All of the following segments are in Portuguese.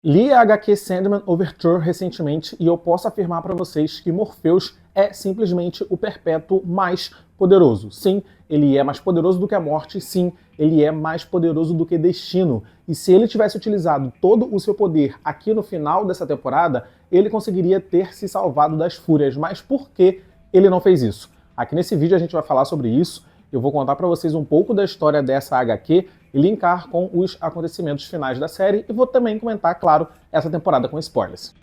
Li a HQ Sandman Overture recentemente e eu posso afirmar para vocês que Morpheus é simplesmente o Perpétuo mais poderoso. Sim, ele é mais poderoso do que a morte, sim, ele é mais poderoso do que Destino. E se ele tivesse utilizado todo o seu poder aqui no final dessa temporada, ele conseguiria ter se salvado das fúrias. Mas por que ele não fez isso? Aqui nesse vídeo a gente vai falar sobre isso. Eu vou contar para vocês um pouco da história dessa HQ e linkar com os acontecimentos finais da série, e vou também comentar, claro, essa temporada com spoilers.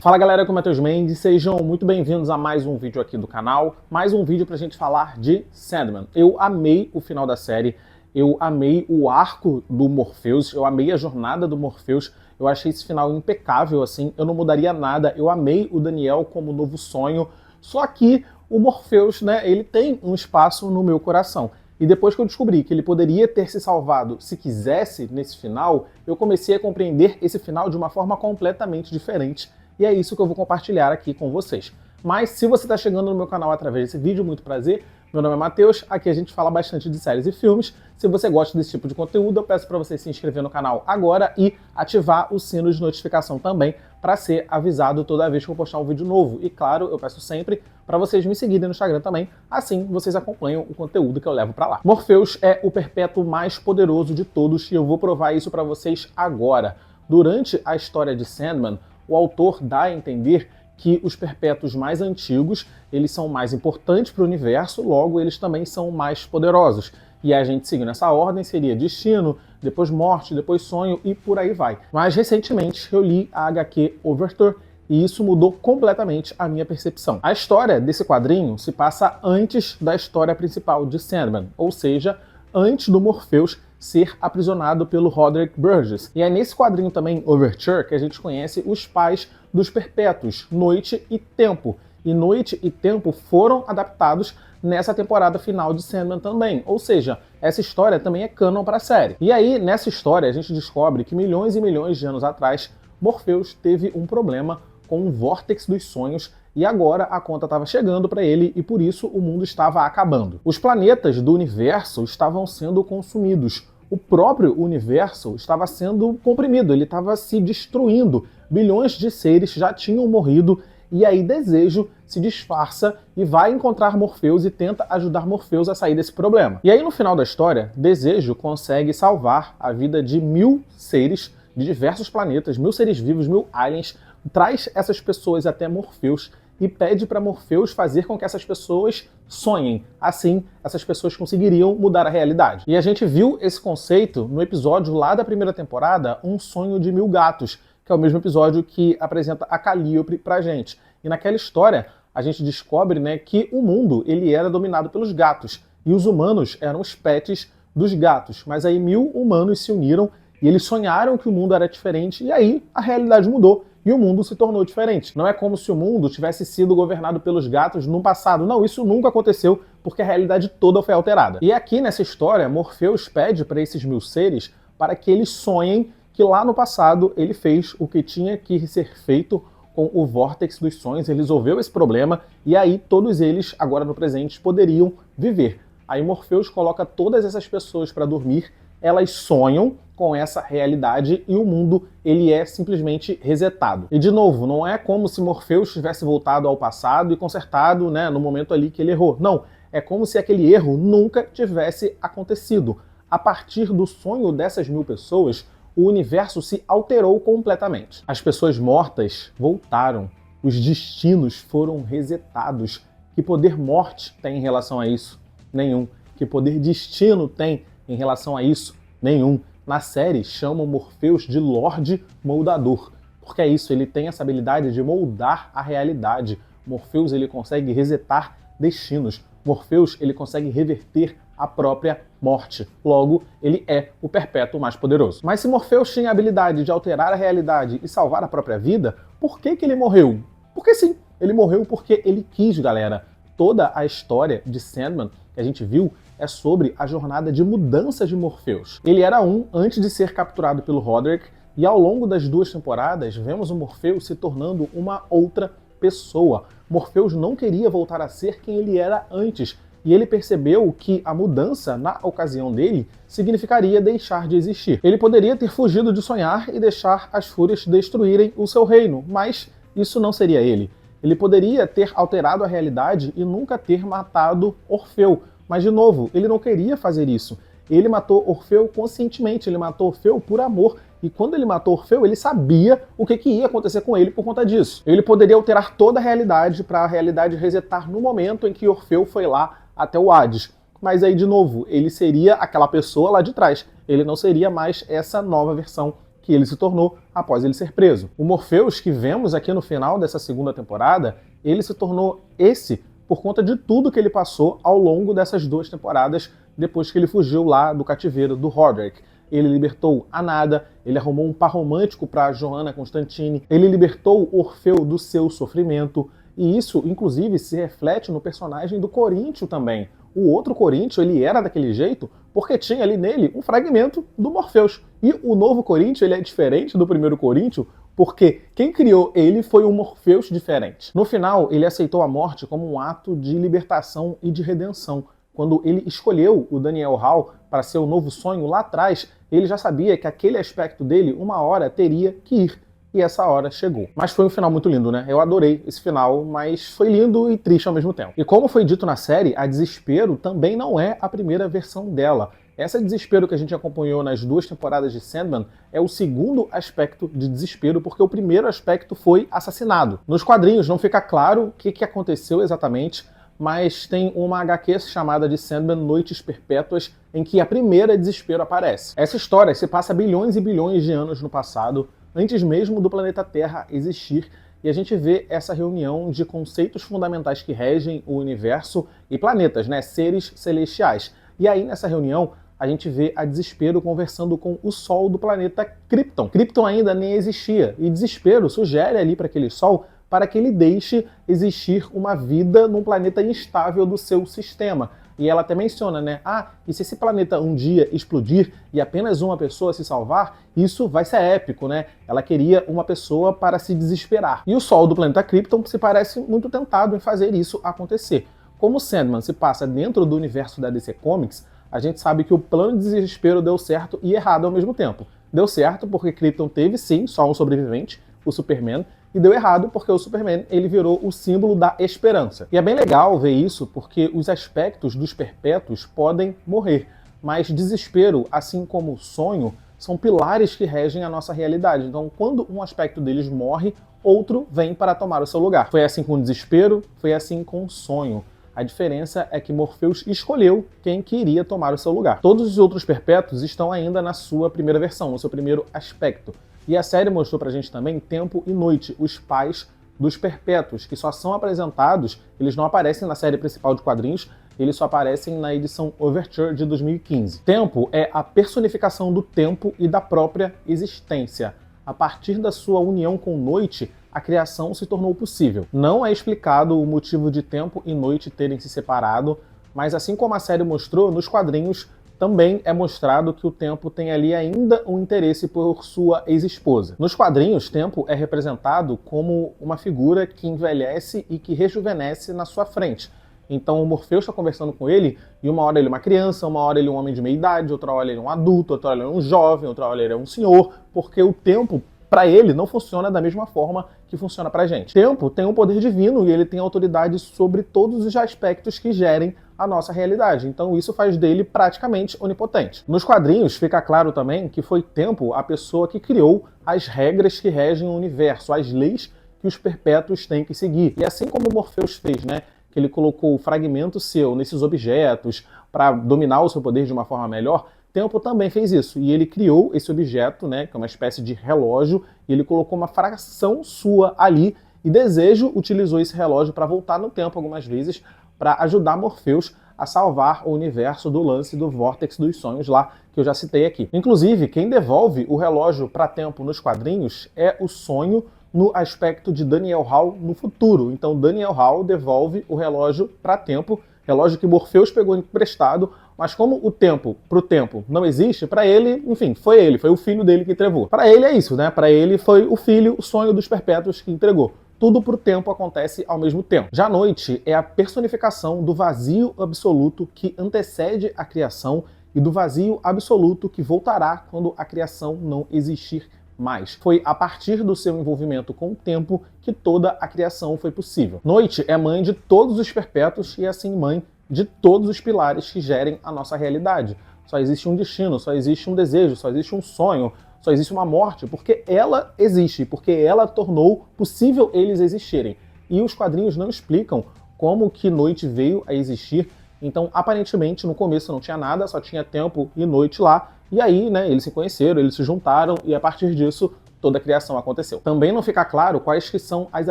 Fala galera, aqui é o Matheus Mendes, sejam muito bem-vindos a mais um vídeo aqui do canal, mais um vídeo pra gente falar de Sandman. Eu amei o final da série, eu amei o arco do Morpheus, eu amei a jornada do Morpheus, eu achei esse final impecável, assim, eu não mudaria nada, eu amei o Daniel como novo sonho, só que o Morpheus, né, ele tem um espaço no meu coração. E depois que eu descobri que ele poderia ter se salvado se quisesse nesse final, eu comecei a compreender esse final de uma forma completamente diferente. E é isso que eu vou compartilhar aqui com vocês. Mas se você está chegando no meu canal através desse vídeo, muito prazer. Meu nome é Matheus, aqui a gente fala bastante de séries e filmes. Se você gosta desse tipo de conteúdo, eu peço para você se inscrever no canal agora e ativar o sino de notificação também para ser avisado toda vez que eu postar um vídeo novo. E claro, eu peço sempre para vocês me seguirem no Instagram também, assim vocês acompanham o conteúdo que eu levo para lá. Morpheus é o Perpétuo mais poderoso de todos e eu vou provar isso para vocês agora. Durante a história de Sandman, o autor dá a entender que os perpétuos mais antigos, eles são mais importantes para o universo, logo eles também são mais poderosos. E a gente seguindo essa ordem seria Destino, depois Morte, depois Sonho e por aí vai. Mas recentemente eu li a HQ Overture e isso mudou completamente a minha percepção. A história desse quadrinho se passa antes da história principal de Sandman, ou seja, antes do Morpheus ser aprisionado pelo Roderick Burgess. E é nesse quadrinho também, Overture, que a gente conhece os pais dos perpétuos, Noite e Tempo. E Noite e Tempo foram adaptados nessa temporada final de Sandman também. Ou seja, essa história também é canon para a série. E aí, nessa história, a gente descobre que milhões e milhões de anos atrás, Morpheus teve um problema com o Vórtex dos Sonhos e agora a conta estava chegando para ele e por isso o mundo estava acabando. Os planetas do universo estavam sendo consumidos. O próprio universo estava sendo comprimido, ele estava se destruindo. Bilhões de seres já tinham morrido e aí Desejo se disfarça e vai encontrar Morpheus e tenta ajudar Morpheus a sair desse problema. E aí no final da história, Desejo consegue salvar a vida de 1000 seres de diversos planetas, 1000 seres vivos, 1000 aliens, traz essas pessoas até Morpheus e pede para Morpheus fazer com que essas pessoas sonhem. Assim, essas pessoas conseguiriam mudar a realidade. E a gente viu esse conceito no episódio lá da primeira temporada, Um Sonho de Mil Gatos, que é o mesmo episódio que apresenta a Calliope pra gente. E naquela história, a gente descobre, né, que o mundo ele era dominado pelos gatos e os humanos eram os pets dos gatos. Mas aí 1000 humanos se uniram e eles sonharam que o mundo era diferente e aí a realidade mudou. E o mundo se tornou diferente. Não é como se o mundo tivesse sido governado pelos gatos no passado. Não, isso nunca aconteceu, porque a realidade toda foi alterada. E aqui nessa história, Morpheus pede para esses 1000 seres para que eles sonhem que lá no passado ele fez o que tinha que ser feito com o Vórtex dos Sonhos, ele resolveu esse problema, e aí todos eles, agora no presente, poderiam viver. Aí Morpheus coloca todas essas pessoas para dormir, elas sonham com essa realidade e o mundo ele é simplesmente resetado. E de novo, não é como se Morpheus tivesse voltado ao passado e consertado, né, no momento ali que ele errou. Não, é como se aquele erro nunca tivesse acontecido. A partir do sonho dessas 1000 pessoas, o universo se alterou completamente. As pessoas mortas voltaram, os destinos foram resetados. Que poder morte tem em relação a isso? Nenhum. Que poder destino tem em relação a isso? Nenhum. Na série, chamam Morpheus de Lorde Moldador, porque é isso, ele tem essa habilidade de moldar a realidade. Morpheus ele consegue resetar destinos. Morpheus ele consegue reverter a própria morte. Logo, ele é o Perpétuo mais poderoso. Mas se Morpheus tinha a habilidade de alterar a realidade e salvar a própria vida, por que ele morreu? Porque sim, ele morreu porque ele quis, galera. Toda a história de Sandman que a gente viu é sobre a jornada de mudança de Morpheus. Ele era antes de ser capturado pelo Roderick, e ao longo das 2 temporadas vemos o Morpheus se tornando uma outra pessoa. Morpheus não queria voltar a ser quem ele era antes. e ele percebeu que a mudança, na ocasião dele, significaria deixar de existir. Ele poderia ter fugido de sonhar e deixar as fúrias destruírem o seu reino, mas isso não seria ele. Ele poderia ter alterado a realidade e nunca ter matado Orfeu, mas de novo, ele não queria fazer isso. Ele matou Orfeu conscientemente, ele matou Orfeu por amor. E quando ele matou Orfeu, ele sabia o que ia acontecer com ele por conta disso. Ele poderia alterar toda a realidade para a realidade resetar no momento em que Orfeu foi lá até o Hades. Mas aí, de novo, ele seria aquela pessoa lá de trás. Ele não seria mais essa nova versão que ele se tornou após ele ser preso. O Morpheus que vemos aqui no final dessa segunda temporada, ele se tornou esse por conta de tudo que ele passou ao longo dessas 2 temporadas depois que ele fugiu lá do cativeiro do Roderick. Ele libertou a Nada, ele arrumou um par romântico para Johanna Constantine, ele libertou Orfeu do seu sofrimento, e isso, inclusive, se reflete no personagem do Coríntio também. O outro Coríntio, ele era daquele jeito porque tinha ali nele um fragmento do Morpheus. E o novo Coríntio, ele é diferente do primeiro Coríntio porque quem criou ele foi um Morpheus diferente. No final, ele aceitou a morte como um ato de libertação e de redenção. Quando ele escolheu o Daniel Hall para ser o novo sonho lá atrás, ele já sabia que aquele aspecto dele, uma hora, teria que ir. E essa hora chegou. Mas foi um final muito lindo, né? Eu adorei esse final, mas foi lindo e triste ao mesmo tempo. E como foi dito na série, a Desespero também não é a primeira versão dela. Essa Desespero que a gente acompanhou nas 2 temporadas de Sandman é o segundo aspecto de Desespero, porque o primeiro aspecto foi assassinado. Nos quadrinhos não fica claro o que aconteceu exatamente, mas tem uma HQ chamada de Sandman Noites Perpétuas, em que a primeira Desespero aparece. Essa história se passa bilhões e bilhões de anos no passado, antes mesmo do planeta Terra existir, e a gente vê essa reunião de conceitos fundamentais que regem o universo e planetas, né? Seres celestiais. E aí, nessa reunião, a gente vê a Desespero conversando com o Sol do planeta Krypton. Krypton ainda nem existia, e Desespero sugere ali para aquele Sol para que ele deixe existir uma vida num planeta instável do seu sistema. E ela até menciona, né? E se esse planeta um dia explodir e apenas uma pessoa se salvar, isso vai ser épico, né? Ela queria uma pessoa para se desesperar. E o Sol do planeta Krypton se parece muito tentado em fazer isso acontecer. Como Sandman se passa dentro do universo da DC Comics, a gente sabe que o plano de Desespero deu certo e errado ao mesmo tempo. Deu certo porque Krypton teve, sim, só um sobrevivente, o Superman, e deu errado porque o Superman ele virou o símbolo da esperança. E é bem legal ver isso porque os aspectos dos perpétuos podem morrer, mas desespero, assim como sonho, são pilares que regem a nossa realidade. Então, quando um aspecto deles morre, outro vem para tomar o seu lugar. Foi assim com o desespero, foi assim com o sonho. A diferença é que Morpheus escolheu quem queria tomar o seu lugar. Todos os outros perpétuos estão ainda na sua primeira versão, no seu primeiro aspecto. E a série mostrou pra gente também Tempo e Noite, os pais dos perpétuos, que só são apresentados, eles não aparecem na série principal de quadrinhos, eles só aparecem na edição Overture de 2015. Tempo é a personificação do tempo e da própria existência. A partir da sua união com Noite, a criação se tornou possível. Não é explicado o motivo de Tempo e Noite terem se separado, mas assim como a série mostrou, nos quadrinhos também é mostrado que o Tempo tem ali ainda um interesse por sua ex-esposa. Nos quadrinhos, Tempo é representado como uma figura que envelhece e que rejuvenesce na sua frente. Então o Morpheus está conversando com ele, e uma hora ele é uma criança, uma hora ele é um homem de meia idade, outra hora ele é um adulto, outra hora ele é um jovem, outra hora ele é um senhor, porque o tempo, para ele, não funciona da mesma forma que funciona pra gente. Tempo tem um poder divino e ele tem autoridade sobre todos os aspectos que gerem a nossa realidade. Então isso faz dele praticamente onipotente. Nos quadrinhos fica claro também que foi Tempo a pessoa que criou as regras que regem o universo, as leis que os perpétuos têm que seguir. E assim como Morpheus fez, né, que ele colocou o fragmento seu nesses objetos para dominar o seu poder de uma forma melhor, Tempo também fez isso, e ele criou esse objeto, né, que é uma espécie de relógio, e ele colocou uma fração sua ali, e Desejo utilizou esse relógio para voltar no tempo algumas vezes, para ajudar Morpheus a salvar o universo do lance do Vórtex dos Sonhos lá, que eu já citei aqui. Inclusive, quem devolve o relógio para Tempo nos quadrinhos é o Sonho no aspecto de Daniel Hall no futuro. Então Daniel Hall devolve o relógio para Tempo, relógio que Morpheus pegou emprestado, mas como o tempo pro tempo não existe, para ele, enfim, foi o filho dele que entregou. Para ele é isso, né? Para ele foi o filho, o sonho dos perpétuos que entregou. tudo pro tempo acontece ao mesmo tempo. Já a noite é a personificação do vazio absoluto que antecede a criação e do vazio absoluto que voltará quando a criação não existir mais. Foi a partir do seu envolvimento com o tempo que toda a criação foi possível. Noite é mãe de todos os perpétuos e assim mãe de todos os pilares que gerem a nossa realidade. Só existe um destino, só existe um desejo, só existe um sonho, só existe uma morte, porque ela existe, porque ela tornou possível eles existirem. E os quadrinhos não explicam como que Noite veio a existir. Então, aparentemente, no começo não tinha nada, só tinha tempo e noite lá. E aí, né, eles se conheceram, eles se juntaram e a partir disso toda a criação aconteceu. Também não fica claro quais que são as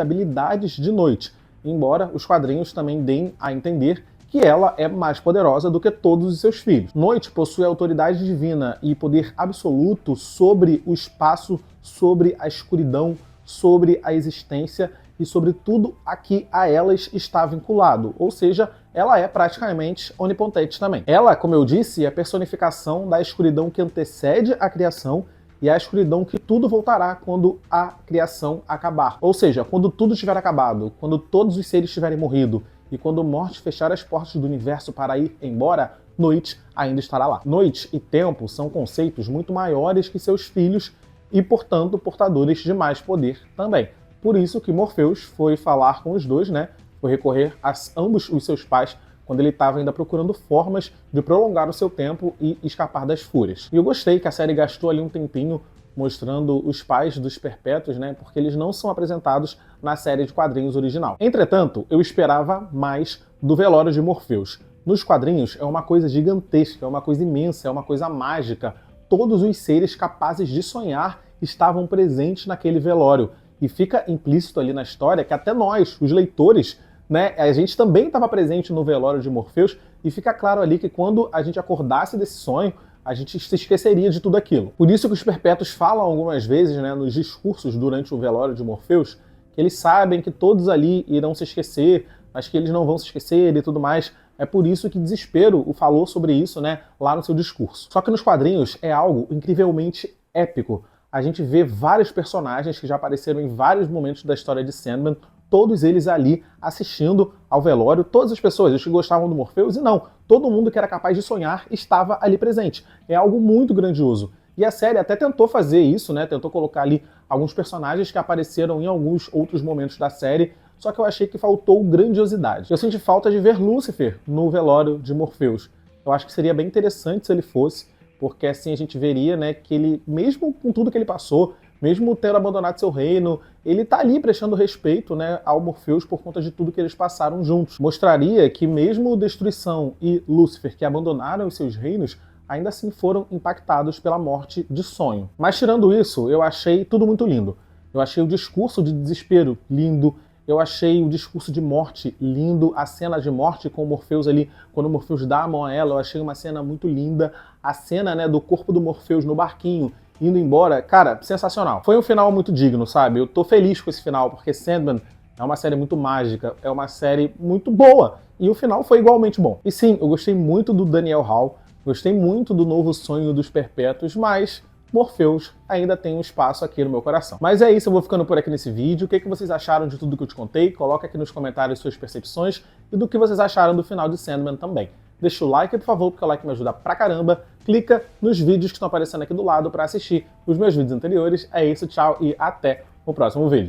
habilidades de Noite, embora os quadrinhos também deem a entender que ela é mais poderosa do que todos os seus filhos. Noite possui autoridade divina e poder absoluto sobre o espaço, sobre a escuridão, sobre a existência e sobre tudo a que a elas está vinculado, ou seja, ela é praticamente onipotente também. Ela, como eu disse, é a personificação da escuridão que antecede a criação e a escuridão que tudo voltará quando a criação acabar. Ou seja, quando tudo estiver acabado, quando todos os seres tiverem morrido e quando a morte fechar as portas do universo para ir embora, Noite ainda estará lá. Noite e tempo são conceitos muito maiores que seus filhos e, portanto, portadores de mais poder também. Por isso que Morpheus foi falar com os dois, né? Foi recorrer a ambos os seus pais quando ele estava ainda procurando formas de prolongar o seu tempo e escapar das fúrias. E eu gostei que a série gastou ali um tempinho mostrando os pais dos Perpétuos, né? Porque eles não são apresentados na série de quadrinhos original. Entretanto, eu esperava mais do velório de Morpheus. Nos quadrinhos é uma coisa gigantesca, é uma coisa imensa, é uma coisa mágica. Todos os seres capazes de sonhar estavam presentes naquele velório. E fica implícito ali na história que até nós, os leitores, né, a gente também estava presente no velório de Morpheus, e fica claro ali que quando a gente acordasse desse sonho, a gente se esqueceria de tudo aquilo. Por isso que os Perpétuos falam algumas vezes, né, nos discursos durante o velório de Morpheus, que eles sabem que todos ali irão se esquecer, mas que eles não vão se esquecer e tudo mais. É por isso que Desespero falou sobre isso, né, lá no seu discurso. Só que nos quadrinhos é algo incrivelmente épico. A gente vê vários personagens que já apareceram em vários momentos da história de Sandman, todos eles ali assistindo ao velório, todas as pessoas, os que gostavam do Morpheus, e não, todo mundo que era capaz de sonhar estava ali presente. É algo muito grandioso. E a série até tentou fazer isso, né? Tentou colocar ali alguns personagens que apareceram em alguns outros momentos da série, só que eu achei que faltou grandiosidade. Eu senti falta de ver Lúcifer no velório de Morpheus. Eu acho que seria bem interessante se ele fosse, porque assim a gente veria, né, que ele, mesmo com tudo que ele passou, mesmo tendo abandonado seu reino, ele tá ali prestando respeito, né, ao Morpheus por conta de tudo que eles passaram juntos. Mostraria que mesmo Destruição e Lúcifer, que abandonaram os seus reinos, ainda assim foram impactados pela morte de Sonho. Mas tirando isso, eu achei tudo muito lindo. Eu achei o discurso de Desespero lindo, eu achei o discurso de morte lindo, a cena de morte com o Morpheus ali, quando o Morpheus dá a mão a ela, eu achei uma cena muito linda. A cena, né, do corpo do Morpheus no barquinho, indo embora, cara, sensacional. Foi um final muito digno, sabe? Eu tô feliz com esse final, porque Sandman é uma série muito mágica, é uma série muito boa, e o final foi igualmente bom. E sim, eu gostei muito do Daniel Hall, gostei muito do novo sonho dos Perpétuos, mas Morpheus ainda tem um espaço aqui no meu coração. Mas é isso, eu vou ficando por aqui nesse vídeo. O que vocês acharam de tudo que eu te contei? Coloca aqui nos comentários suas percepções e do que vocês acharam do final de Sandman também. Deixa o like, por favor, porque o like me ajuda pra caramba. Clica nos vídeos que estão aparecendo aqui do lado para assistir os meus vídeos anteriores. É isso, tchau e até o próximo vídeo.